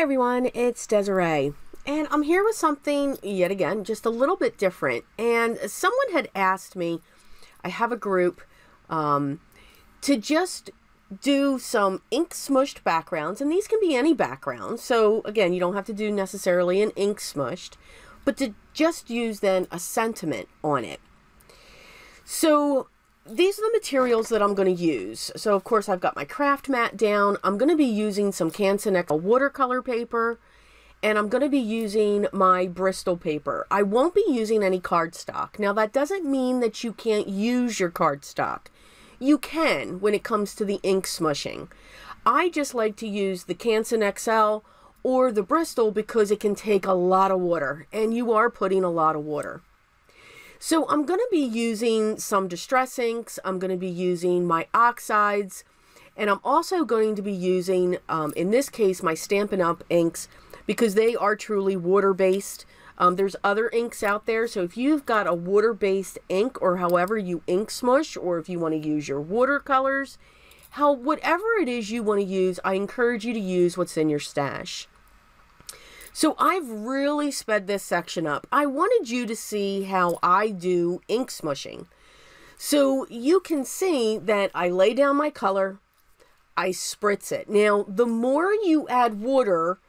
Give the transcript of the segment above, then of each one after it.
everyone, it's Desiree, and I'm here with something, yet again, just a little bit different. And someone had asked me, I have a group, to just do some ink smushed backgrounds, and these can be any background. So again, you don't have to do necessarily an ink smushed, but to just use then a sentiment on it. So these are the materials that I'm going to use. So of course I've got my craft mat down. I'm going to be using some Canson watercolor paper, and I'm going to be using my Bristol paper. I won't be using any cardstock. Now that doesn't mean that you can't use your cardstock. You can when it comes to the ink smushing. I just like to use the Canson XL or the Bristol because it can take a lot of water, and you are putting a lot of water. So I'm going to be using some distress inks, I'm going to be using my oxides, and I'm also going to be using, in this case, my Stampin' Up! Inks, because they are truly water-based. There's other inks out there, so if you've got a water-based ink, or however you ink smush, or if you want to use your watercolors, whatever it is you want to use, I encourage you to use what's in your stash. So I've really sped this section up. I wanted you to see how I do ink smushing. So you can see that I lay down my color, I spritz it. Now, the more you add water,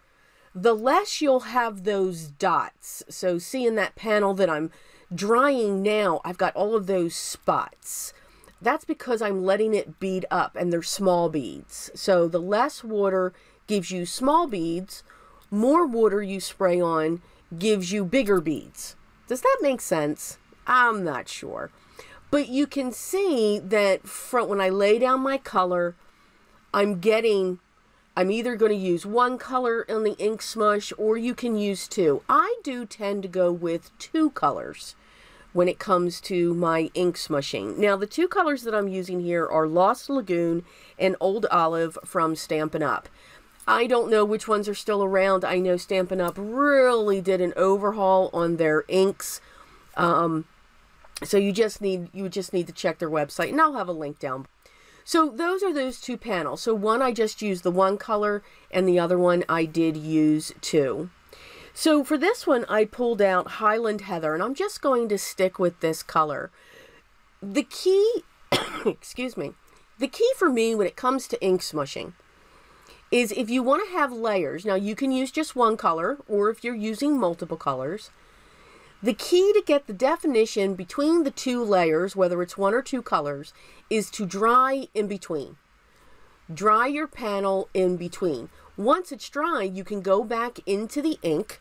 the less you'll have those dots. So see in that panel that I'm drying now, I've got all of those spots. That's because I'm letting it bead up, and they're small beads. So the less water gives you small beads, more water you spray on gives you bigger beads. Does that make sense? I'm not sure. But you can see that when I lay down my color, I'm either going to use one color in the ink smush, or you can use two. I do tend to go with two colors when it comes to my ink smushing. Now, the two colors that I'm using here are Lost Lagoon and Old Olive from Stampin' Up! I don't know which ones are still around. I know Stampin' Up! Really did an overhaul on their inks. So you just need to check their website, and I'll have a link down. So those are those two panels. So one I just used the one color, and the other one I did use two. So for this one I pulled out Highland Heather, and I'm just going to stick with this color. The key, excuse me, the key for me when it comes to ink smushing is if you want to have layers. Now you can use just one color, or if you're using multiple colors, the key to get the definition between the two layers, whether it's one or two colors, is to dry in between. Dry your panel in between. Once it's dry, you can go back into the ink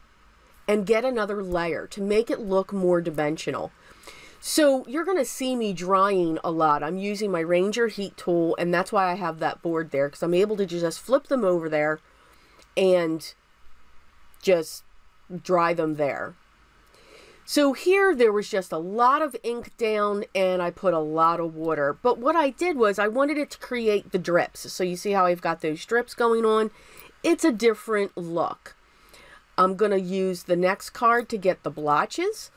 and get another layer to make it look more dimensional. So you're going to see me drying a lot. I'm using my Ranger heat tool, and that's why I have that board there, because I'm able to just flip them over there and just dry them there. So here there was just a lot of ink down, and I put a lot of water. But what I did was I wanted it to create the drips. So you see how I've got those drips going on? It's a different look. I'm going to use the next card to get the blotches.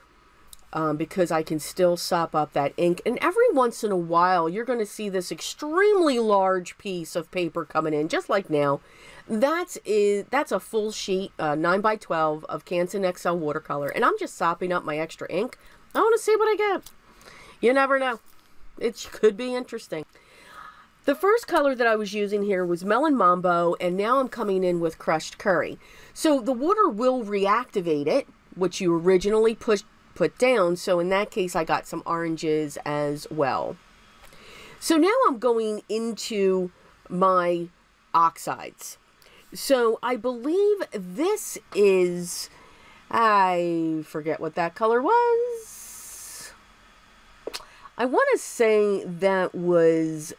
Because I can still sop up that ink. And every once in a while, you're going to see this extremely large piece of paper coming in, just like now. That's a full sheet, 9 by 12 of Canson XL watercolor. And I'm just sopping up my extra ink. I want to see what I get. You never know. It could be interesting. The first color that I was using here was Melon Manbo, and now I'm coming in with Crushed Curry. So the water will reactivate it, which you originally put down, so in that case I got some oranges as well. So now I'm going into my oxides. So I believe this is, I forget what that color was. I want to say that was,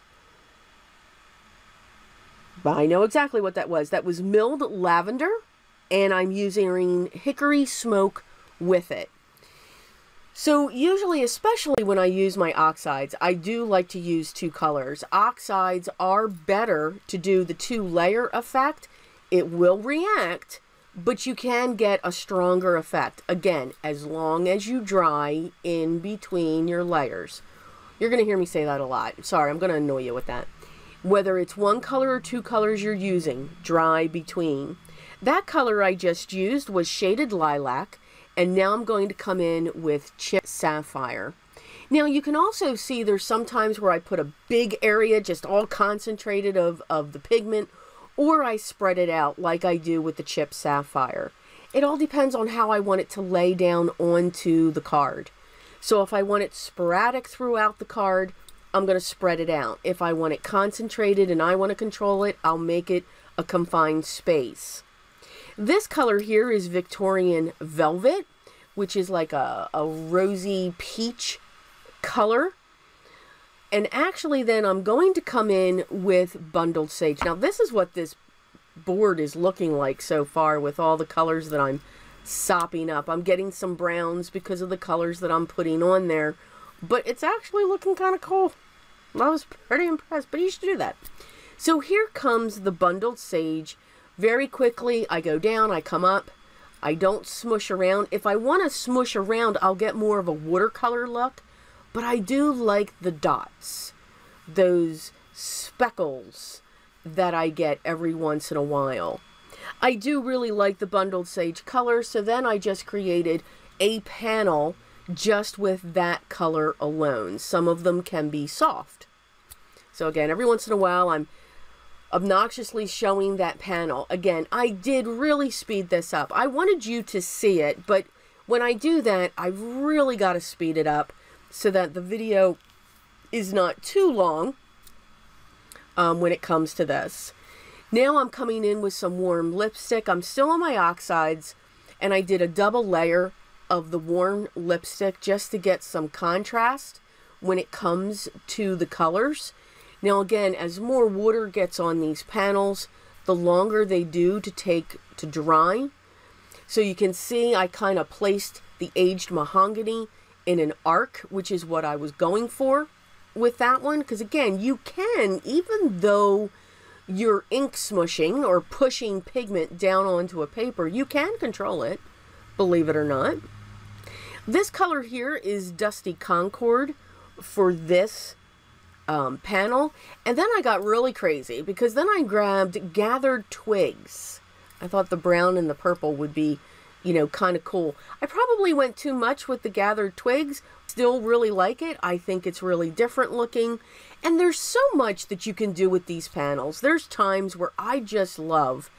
I know exactly what that was. That was milled lavender, and I'm using Hickory Smoke with it. So usually, especially when I use my oxides, I do like to use two colors. Oxides are better to do the two-layer effect. It will react, but you can get a stronger effect. Again, as long as you dry in between your layers. You're going to hear me say that a lot. Sorry, I'm going to annoy you with that. Whether it's one color or two colors you're using, dry between. That color I just used was shaded Lilac, and now I'm going to come in with Chip Sapphire. Now you can also see there's sometimes where I put a big area just all concentrated of the pigment, or I spread it out like I do with the Chip Sapphire. It all depends on how I want it to lay down onto the card. So if I want it sporadic throughout the card, I'm going to spread it out. If I want it concentrated and I want to control it, I'll make it a confined space. This color here is Victorian Velvet, which is like a rosy peach color. And actually then I'm going to come in with Bundled Sage. Now this is what this board is looking like so far with all the colors that I'm sopping up. I'm getting some browns because of the colors that I'm putting on there, but it's actually looking kind of cool. I was pretty impressed, but you should do that. So here comes the Bundled Sage. Very quickly I go down, I come up, I don't smoosh around. If I want to smoosh around, I'll get more of a watercolor look, but I do like the dots, those speckles that I get every once in a while. I do really like the Bundled Sage color, so then I just created a panel just with that color alone. Some of them can be soft. So again, every once in a while I'm obnoxiously showing that panel. Again, I did really speed this up. I wanted you to see it, but when I do that, I've really got to speed it up so that the video is not too long when it comes to this. Now I'm coming in with some warm lipstick. I'm still on my oxides, and I did a double layer of the warm lipstick just to get some contrast when it comes to the colors. Now again, as more water gets on these panels, the longer they do to take to dry. So you can see I kind of placed the aged mahogany in an arc, which is what I was going for with that one. Because again, you can, even though you're ink smooshing or pushing pigment down onto a paper, you can control it, believe it or not. This color here is Dusty Concord for this panel. And then I got really crazy because then I grabbed Gathered Twigs. I thought the brown and the purple would be, you know, kind of cool. I probably went too much with the Gathered Twigs. Still really like it. I think it's really different looking. And there's so much that you can do with these panels. There's times where I just love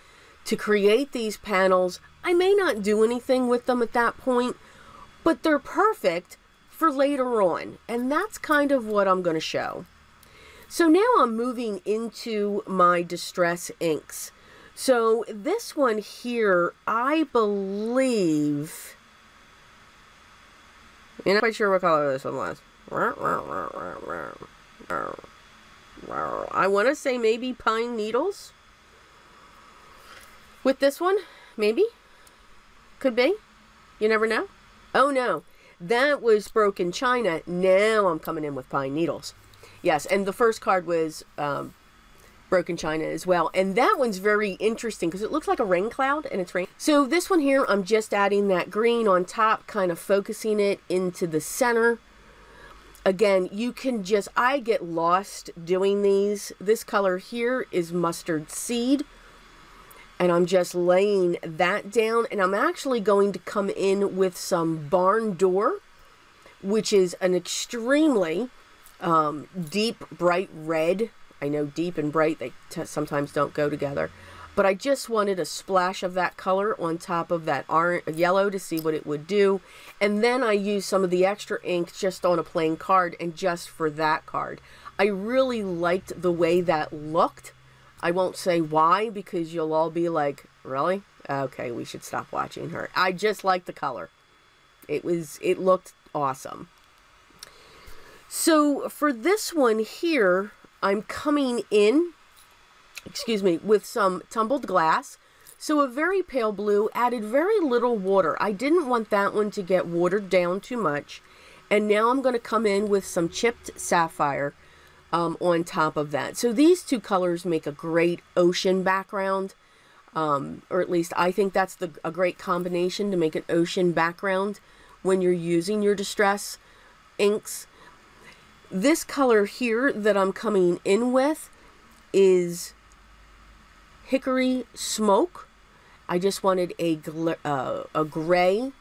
to create these panels. I may not do anything with them at that point, but they're perfect for later on. And that's kind of what I'm going to show. So now I'm moving into my Distress inks. So this one here, I believe, I'm not quite sure what color this one was. I want to say maybe Pine Needles with this one, maybe. Could be. You never know. Oh no, that was Broken China. Now I'm coming in with Pine Needles. Yes, and the first card was Broken China as well. And that one's very interesting because it looks like a rain cloud and it's rain. So this one here, I'm just adding that green on top, kind of focusing it into the center. Again, you can just, I get lost doing these. This color here is Mustard Seed. And I'm just laying that down. And I'm actually going to come in with some Barn Door, which is an extremely deep, bright red. I know deep and bright, they sometimes don't go together. But I just wanted a splash of that color on top of that orange, yellow to see what it would do. And then I used some of the extra ink just on a plain card and just for that card. I really liked the way that looked. I won't say why because you'll all be like, really? Okay, we should stop watching her. I just liked the color. It looked awesome. So for this one here, I'm coming in, with some Tumbled Glass. So a very pale blue, added very little water. I didn't want that one to get watered down too much. And now I'm going to come in with some chipped Sapphire on top of that. So these two colors make a great ocean background. Or at least I think that's a great combination to make an ocean background when you're using your Distress inks. This color here that I'm coming in with is Hickory Smoke. I just wanted a gray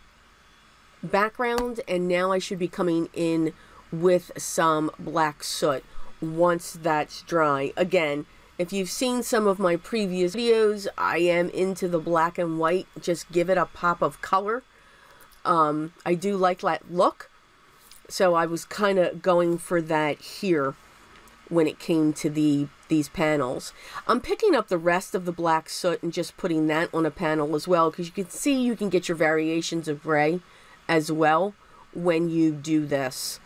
background, and now I should be coming in with some black soot once that's dry. Again, if you've seen some of my previous videos, I am into the black and white. Just give it a pop of color. I do like that look, so I was kind of going for that here when it came to these panels. I'm picking up the rest of the black soot and just putting that on a panel as well, because you can see you can get your variations of gray as well when you do this.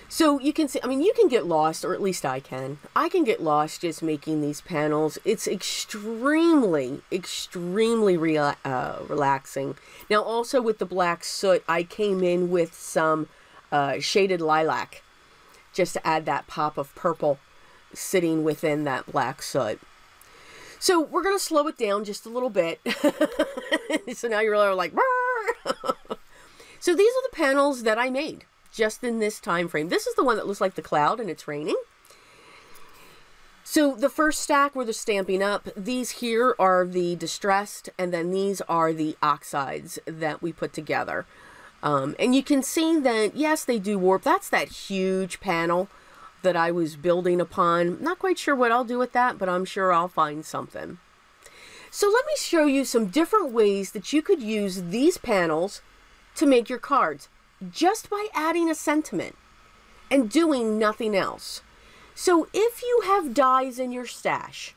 So you can see, I mean, you can get lost, or at least I can. I can get lost just making these panels. It's extremely, extremely relaxing. Now, also with the black soot, I came in with some shaded lilac, just to add that pop of purple sitting within that black soot. So we're going to slow it down just a little bit. So now you're all like, so these are the panels that I made just in this time frame. This is the one that looks like the cloud and it's raining. So the first stack where they're stamping up, these here are the distressed, and then these are the oxides that we put together. And you can see that, yes, they do warp. That's that huge panel that I was building upon. Not quite sure what I'll do with that, but I'm sure I'll find something. So let me show you some different ways that you could use these panels to make your cards, just by adding a sentiment and doing nothing else. So if you have dies in your stash,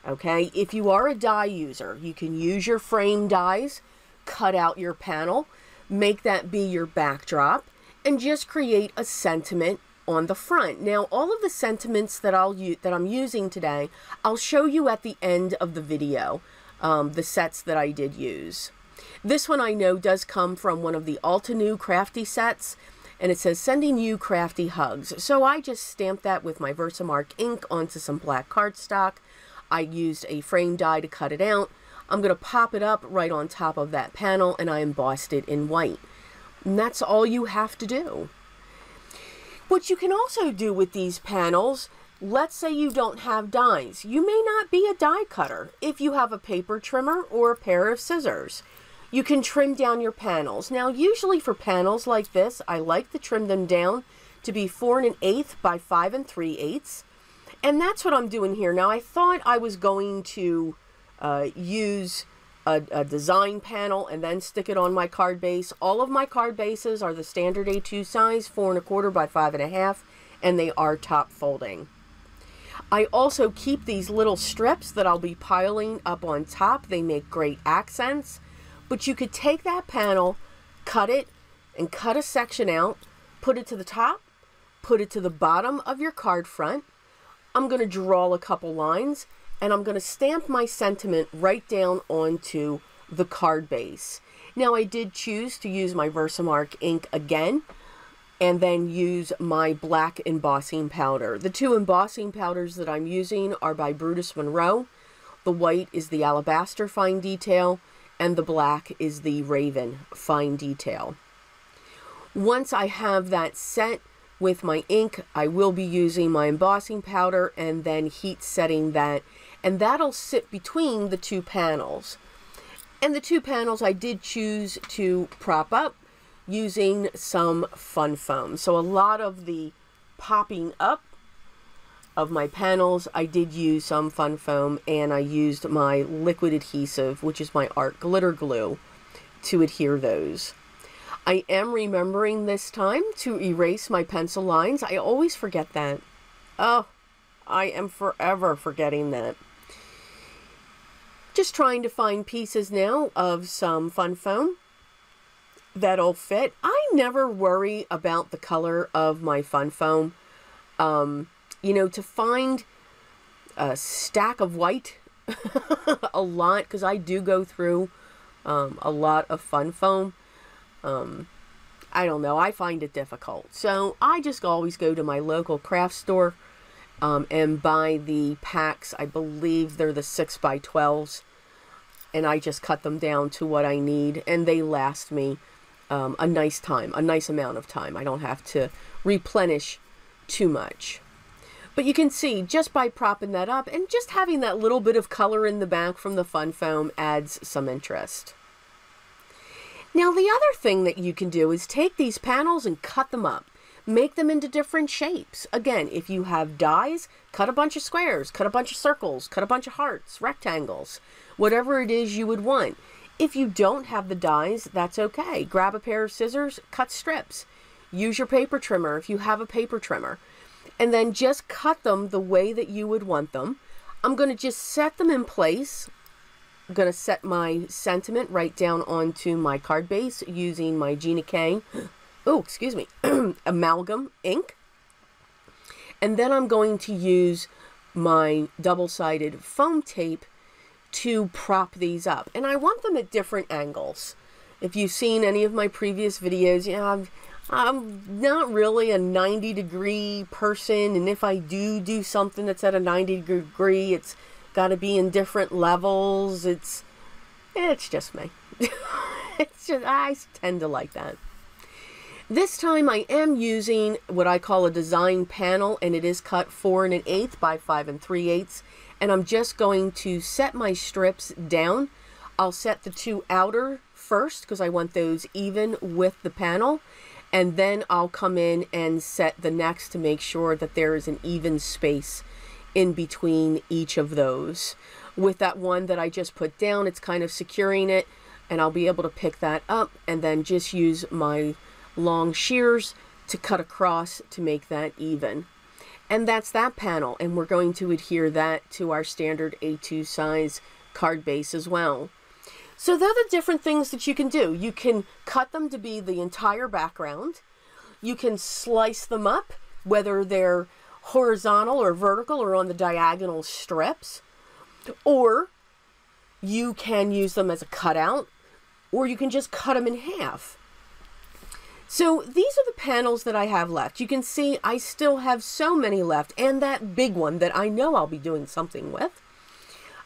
okay, if you are a die user, you can use your frame dies, cut out your panel, make that be your backdrop, and just create a sentiment on the front. Now, all of the sentiments that I'm using today, I'll show you at the end of the video, the sets that I did use. This one I know does come from one of the Altenew crafty sets, and it says, sending you crafty hugs. So I just stamped that with my Versamark ink onto some black cardstock. I used a frame die to cut it out. I'm going to pop it up right on top of that panel, and I embossed it in white. And that's all you have to do. What you can also do with these panels, let's say you don't have dies. You may not be a die cutter. If you have a paper trimmer or a pair of scissors, you can trim down your panels. Now, usually for panels like this, I like to trim them down to be 4 1/8 by 5 3/8. And that's what I'm doing here. Now, I thought I was going to use a design panel and then stick it on my card base. All of my card bases are the standard A2 size, 4 1/4 by 5 1/2, and they are top folding. I also keep these little strips that I'll be piling up on top. They make great accents. But you could take that panel, cut it, and cut a section out, put it to the top, put it to the bottom of your card front. I'm going to draw a couple lines, and I'm going to stamp my sentiment right down onto the card base. Now, I did choose to use my Versamark ink again, and then use my black embossing powder. The two embossing powders that I'm using are by Brutus Monroe. The white is the Alabaster Fine Detail, and the black is the Raven Fine Detail. Once I have that set with my ink, I will be using my embossing powder and then heat setting that, and that'll sit between the two panels. And the two panels I did choose to prop up using some fun foam. So a lot of the popping up of my panels, I did use some fun foam, and I used my liquid adhesive, which is my art glitter glue, to adhere those. I am remembering this time to erase my pencil lines. I always forget that. Oh, I am forever forgetting that. Just trying to find pieces now of some fun foam that'll fit. I never worry about the color of my fun foam. You know, to find a stack of white a lot, because I do go through a lot of fun foam. I don't know, I find it difficult. So I just always go to my local craft store and buy the packs. I believe they're the 6x12s, and I just cut them down to what I need, and they last me a nice amount of time. I don't have to replenish too much. But you can see just by propping that up and just having that little bit of color in the back from the fun foam adds some interest. Now the other thing that you can do is take these panels and cut them up. Make them into different shapes. Again, if you have dies, cut a bunch of squares, cut a bunch of circles, cut a bunch of hearts, rectangles, whatever it is you would want. If you don't have the dies, that's okay. Grab a pair of scissors, cut strips. Use your paper trimmer if you have a paper trimmer. And then just cut them the way that you would want them. I'm going to just set them in place. I'm going to set my sentiment right down onto my card base using my Gina K. Oh, excuse me, amalgam ink. And then I'm going to use my double-sided foam tape to prop these up. And I want them at different angles. If you've seen any of my previous videos, you know, I'm not really a 90-degree person. And if I do something that's at a 90-degree, it's got to be in different levels. It's just me. It's just, I tend to like that. This time I am using what I call a design panel, and it is cut 4 1/8 by 5 3/8. And I'm just going to set my strips down. I'll set the two outer first because I want those even with the panel. And then I'll come in and set the next to make sure that there is an even space in between each of those. With that one that I just put down, it's kind of securing it, and I'll be able to pick that up and then just use my long shears to cut across to make that even. And that's that panel, and we're going to adhere that to our standard A2 size card base as well. So they're the different things that you can do. You can cut them to be the entire background. You can slice them up, whether they're horizontal or vertical or on the diagonal strips. Or you can use them as a cutout, or you can just cut them in half. So these are the panels that I have left. You can see I still have so many left, and that big one that I know I'll be doing something with.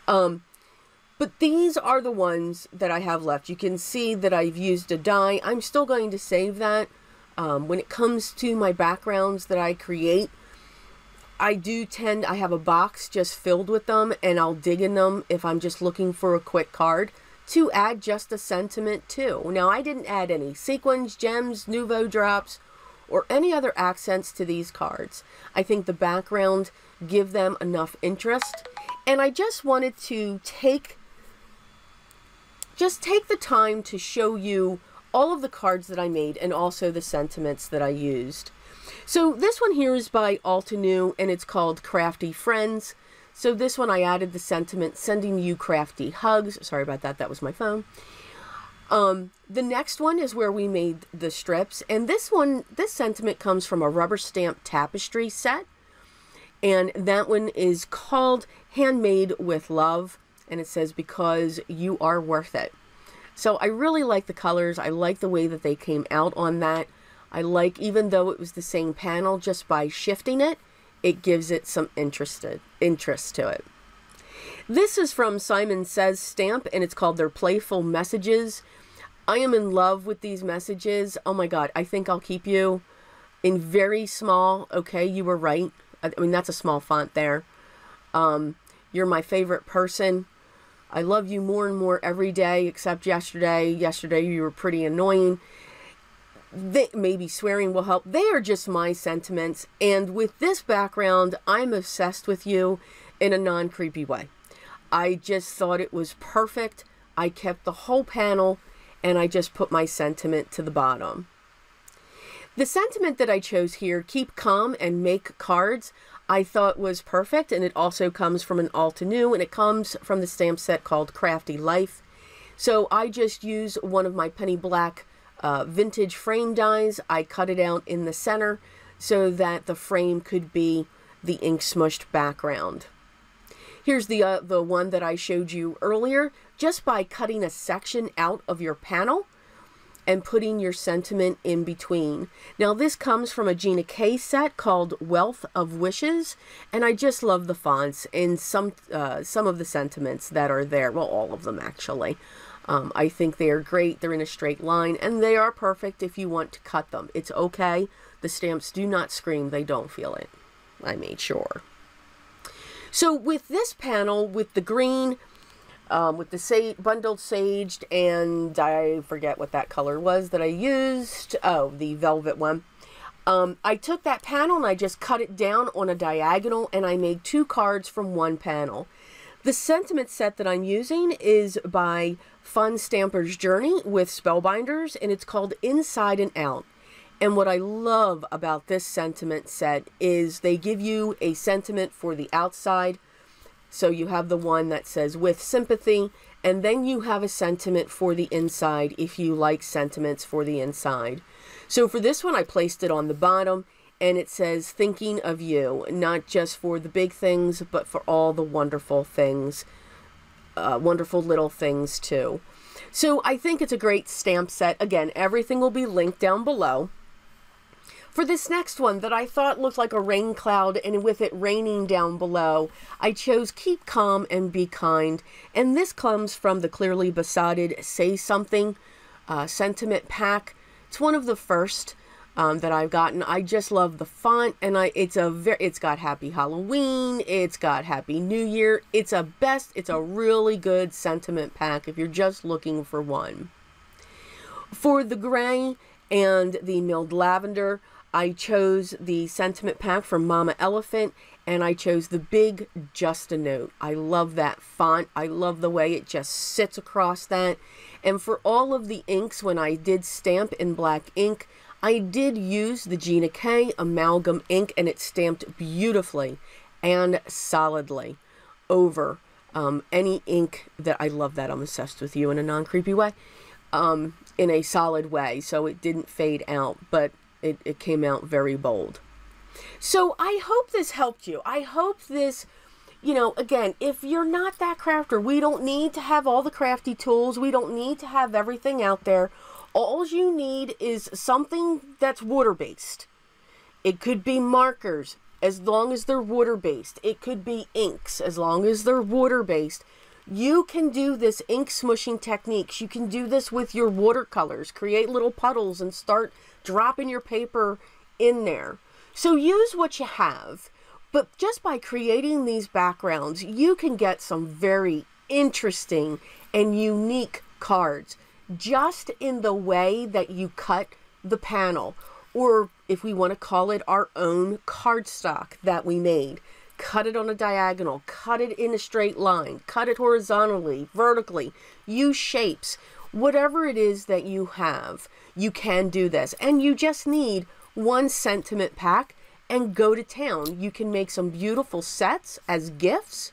But these are the ones that I have left. You can see that I've used a die. I'm still going to save that. When it comes to my backgrounds that I create, I have a box just filled with them, and I'll dig in them if I'm just looking for a quick card to add just a sentiment too. Now, I didn't add any sequins, gems, nouveau drops, or any other accents to these cards. I think the background give them enough interest, and I just wanted to take the time to show you all of the cards that I made and also the sentiments that I used. So this one here is by Altenew, and it's called Crafty Friends. So this one I added the sentiment, sending you crafty hugs. Sorry about that, that was my phone. The next one is where we made the strips, and this sentiment comes from a rubber stamp tapestry set, and that one is called Handmade with Love, and it says, because you are worth it. So I really like the colors. I like the way that they came out on that. I like, even though it was the same panel, just by shifting it, it gives it some interest to it. This is from Simon Says Stamp, and it's called Their Playful Messages. I am in love with these messages. Oh my God, I think I'll keep you in very small. Okay, you were right. I mean, that's a small font there. You're my favorite person. I love you more and more every day, except yesterday. Yesterday you were pretty annoying. Maybe swearing will help. They are just my sentiments, and with this background, I'm obsessed with you in a non-creepy way. I just thought it was perfect. I kept the whole panel, and I just put my sentiment to the bottom. The sentiment that I chose here, keep calm and make cards, I thought was perfect, and it also comes from an Altenew, and it comes from the stamp set called Crafty Life. So I just use one of my penny black vintage frame dies. I cut it out in the center so that the frame could be the ink smushed background. Here's the one that I showed you earlier. Just by cutting a section out of your panel and putting your sentiment in between. Now this comes from a Gina K set called Wealth of Wishes, and I just love the fonts and some of the sentiments that are there. Well, all of them actually. I think they are great. They're in a straight line, and they are perfect if you want to cut them. It's okay. The stamps do not scream. They don't feel it. I made sure. So with this panel, with the green, with the bundled saged, and I forget what that color was that I used. Oh, the velvet one. I took that panel and I just cut it down on a diagonal, and I made 2 cards from one panel. The sentiment set that I'm using is by Fun Stamper's Journey with Spellbinders, and it's called Inside and Out. And what I love about this sentiment set is they give you a sentiment for the outside. So you have the one that says with sympathy, and then you have a sentiment for the inside if you like sentiments for the inside. So for this one, I placed it on the bottom, and it says thinking of you, not just for the big things, but for all the wonderful things, wonderful little things too. So I think it's a great stamp set. Again, everything will be linked down below. For this next one that I thought looked like a rain cloud, and with it raining down below, I chose Keep Calm and Be Kind. And this comes from the Clearly Besotted Say Something sentiment pack. It's one of the first that I've gotten. I just love the font, and it's got Happy Halloween, it's got Happy New Year. It's a really good sentiment pack if you're just looking for one. For the gray and the milled lavender, I chose the sentiment pack from Mama Elephant, and I chose the big Just a Note. I love that font. I love the way it just sits across that. And for all of the inks, when I did stamp in black ink, I did use the Gina K amalgam ink, and it stamped beautifully and solidly over any ink that I love that. I'm obsessed with you in a non-creepy way, in a solid way, so it didn't fade out, but it came out very bold. So I hope this helped you. I hope this, you know, again, if you're not that crafter, we don't need to have all the crafty tools. We don't need to have everything out there. All you need is something that's water-based. It could be markers, as long as they're water-based. It could be inks, as long as they're water-based. You can do this ink smooshing techniques. You can do this with your watercolors. Create little puddles and start dropping your paper in there. So use what you have. But just by creating these backgrounds, you can get some very interesting and unique cards. Just in the way that you cut the panel. Or if we want to call it our own cardstock that we made. Cut it on a diagonal, cut it in a straight line, cut it horizontally, vertically, use shapes. Whatever it is that you have, you can do this. And you just need one sentiment pack and go to town. You can make some beautiful sets as gifts,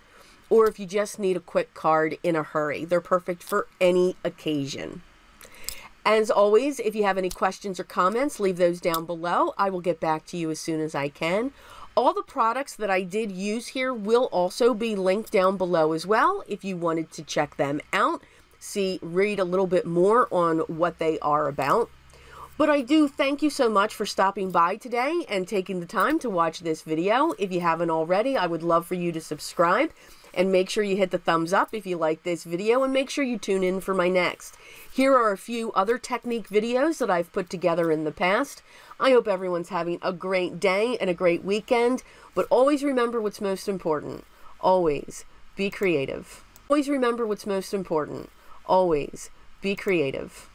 or if you just need a quick card in a hurry. They're perfect for any occasion. As always, if you have any questions or comments, leave those down below. I will get back to you as soon as I can. All the products that I did use here will also be linked down below as well if you wanted to check them out, read a little bit more on what they are about. But I do thank you so much for stopping by today and taking the time to watch this video. If you haven't already, I would love for you to subscribe and make sure you hit the thumbs up if you like this video, and make sure you tune in for my next. Here are a few other technique videos that I've put together in the past. I hope everyone's having a great day and a great weekend, but always remember what's most important. Always be creative. Always remember what's most important. Always be creative.